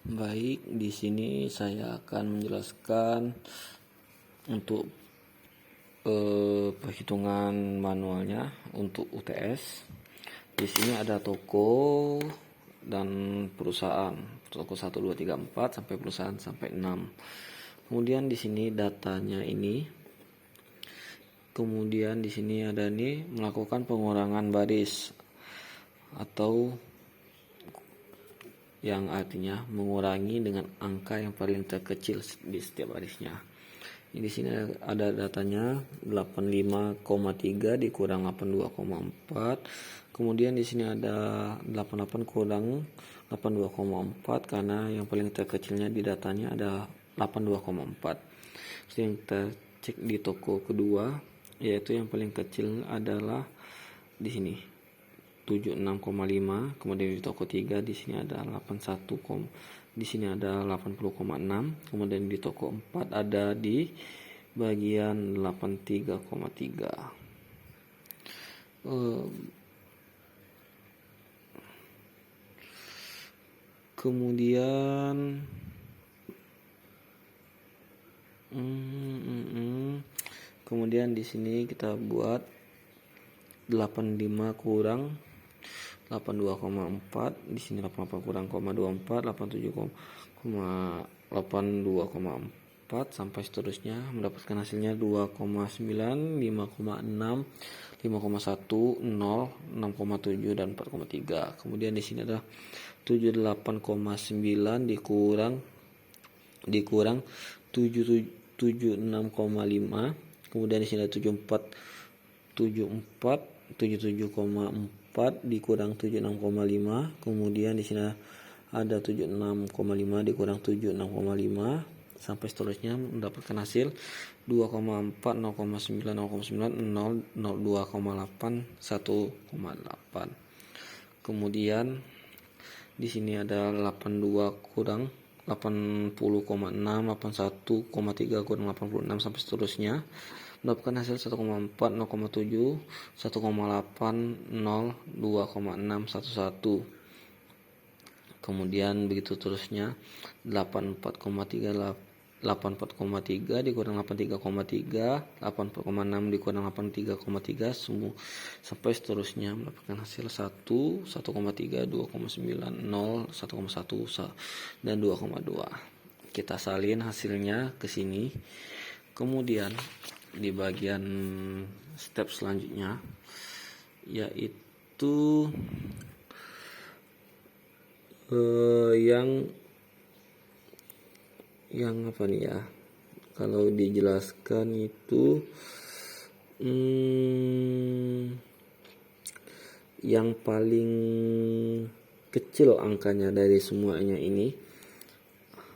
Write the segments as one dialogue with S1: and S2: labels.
S1: Baik, di sini saya akan menjelaskan untuk perhitungan manualnya untuk UTS. Di sini ada toko dan perusahaan, toko 1 2 3 4 sampai perusahaan sampai 6. Kemudian di sini datanya ini. Kemudian di sini ada nih melakukan pengurangan baris atau yang artinya mengurangi dengan angka yang paling terkecil di setiap barisnya. Di sini ada datanya 85,3 dikurang 82,4. Kemudian di sini ada 88 kurang 82,4 karena yang paling terkecilnya di datanya ada 82,4. Jadi yang kita cek di toko kedua, yaitu yang paling kecil adalah di sini 76,5. Kemudian di toko 3 di sini ada 81, di sini ada 80,6. Kemudian di toko 4 ada di bagian 83,3. Kemudian di sini kita buat 85 kurang 82,4, di sini 88 kurang 0,24, 87,82,4 sampai seterusnya, mendapatkan hasilnya 2,9, 5,6, 5,1, 0, 6,7 dan 4,3. Kemudian di sini ada 78,9 dikurang 76,5. Kemudian di sini ada 77,4 dikurang 76,5. Kemudian di sini ada 76,5 dikurang 76,5 sampai seterusnya, mendapatkan hasil 2,4, 0,9, 0,9, 0, 2,8, 1,8. Kemudian di sini ada 82 kurang 80,6, 81,3 kurang 86 sampai seterusnya, mendapatkan hasil 1,4, 0,7, 1,8, 0, 2,6, 11. Kemudian begitu terusnya 84,3 dikurang 83,3, 84,6 dikurang 83,3 semua sampai seterusnya, mendapatkan hasil 1, 1,3, 2,9, 0, 1,1 dan 2,2. Kita salin hasilnya ke sini. Kemudian di bagian step selanjutnya yaitu yang apa nih ya, kalau dijelaskan itu yang paling kecil angkanya dari semuanya ini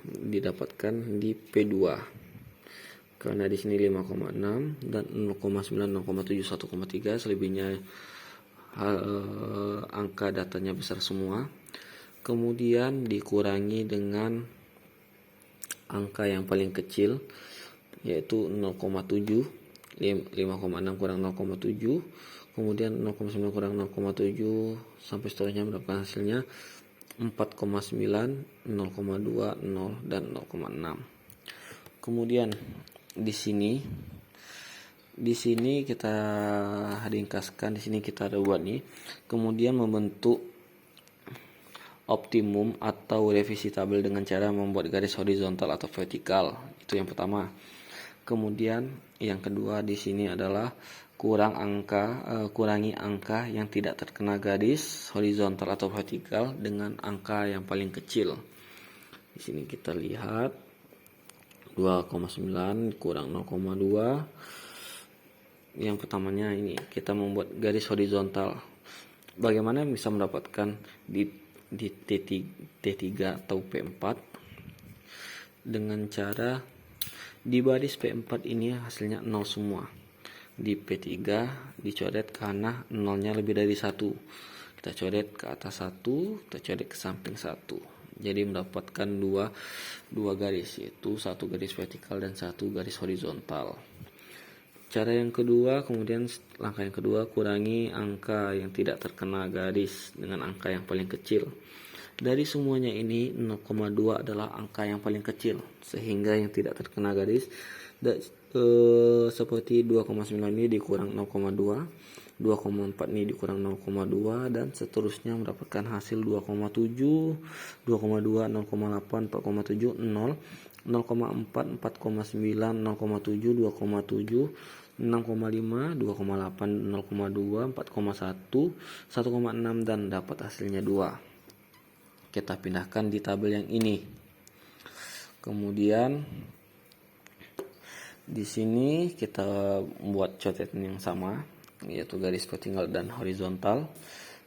S1: didapatkan di P2 karena di sini 5,6 dan 0,9, 0,7, 1,3, selebihnya angka datanya besar semua. Kemudian dikurangi dengan angka yang paling kecil yaitu 0,7, 5,6 kurang 0,7, kemudian 0,9 kurang 0,7 sampai seterusnya, mendapatkan hasilnya 4,9, 0,2, 0 dan 0,6. Kemudian di sini kita ringkaskan, di sini kita buat nih, kemudian membentuk optimum atau revisi tabel dengan cara membuat garis horizontal atau vertikal. Itu yang pertama. Kemudian yang kedua di sini adalah kurangi angka yang tidak terkena garis horizontal atau vertikal dengan angka yang paling kecil. Di sini kita lihat 2,9 kurang 0,2. Yang pertamanya ini kita membuat garis horizontal. Bagaimana bisa mendapatkan di T3 atau P4 dengan cara di baris P4 ini hasilnya 0 semua. Di P3 dicoret karena nolnya lebih dari 1. Kita coret ke atas 1, kita coret ke samping 1. Jadi mendapatkan dua garis, yaitu satu garis vertikal dan satu garis horizontal. Cara yang kedua, kemudian langkah yang kedua, kurangi angka yang tidak terkena garis dengan angka yang paling kecil. Dari semuanya ini 0,2 adalah angka yang paling kecil, sehingga yang tidak terkena garis seperti 2,9 ini dikurang 0,2, 2,4 ini dikurang 0,2, dan seterusnya mendapatkan hasil 2,7, 2,2, 0,8, 4,7, 0, 0,4, 4,9, 0,7, 2,7, 6,5, 2,8, 0,2, 4,1, 1,6, dan dapat hasilnya 2. Kita pindahkan di tabel yang ini. Kemudian di sini kita buat coretan yang sama, yaitu garis vertikal dan horizontal.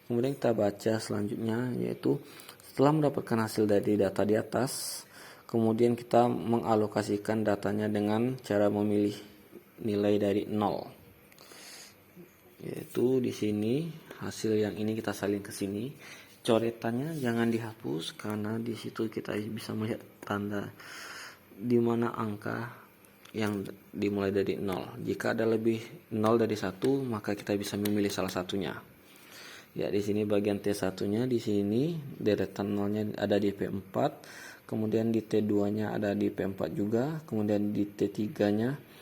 S1: Kemudian kita baca selanjutnya, yaitu setelah mendapatkan hasil dari data di atas, kemudian kita mengalokasikan datanya dengan cara memilih nilai dari 0. Yaitu di sini hasil yang ini kita salin ke sini. Coretannya jangan dihapus karena di situ kita bisa melihat tanda di mana angka yang dimulai dari 0. Jika ada lebih 0 dari 1, maka kita bisa memilih salah satunya. Ya, di sini bagian T1-nya di sini deretan 0-nya ada di P4, kemudian di T2-nya ada di P4 juga, kemudian di T3-nya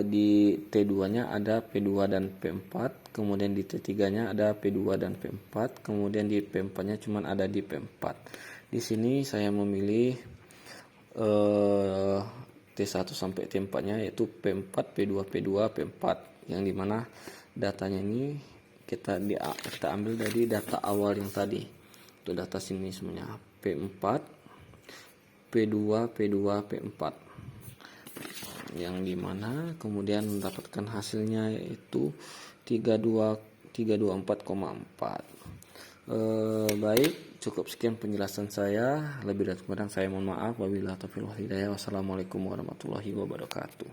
S1: di T2-nya ada P2 dan P4, kemudian di T3-nya ada P2 dan P4, kemudian di P4-nya cuma ada di P4. Di sini saya memilih T1 sampai T4-nya, yaitu P4, P2, P2, P4, yang dimana datanya ini kita ambil dari data awal yang tadi. Itu data sini semuanya P4, P2, P2, P4, yang dimana kemudian mendapatkan hasilnya yaitu 324,4. Baik, cukup sekian penjelasan saya. Lebih dan kurang saya mohon maaf. Wabillahi taufiq wal hidayah. Wassalamualaikum warahmatullahi wabarakatuh.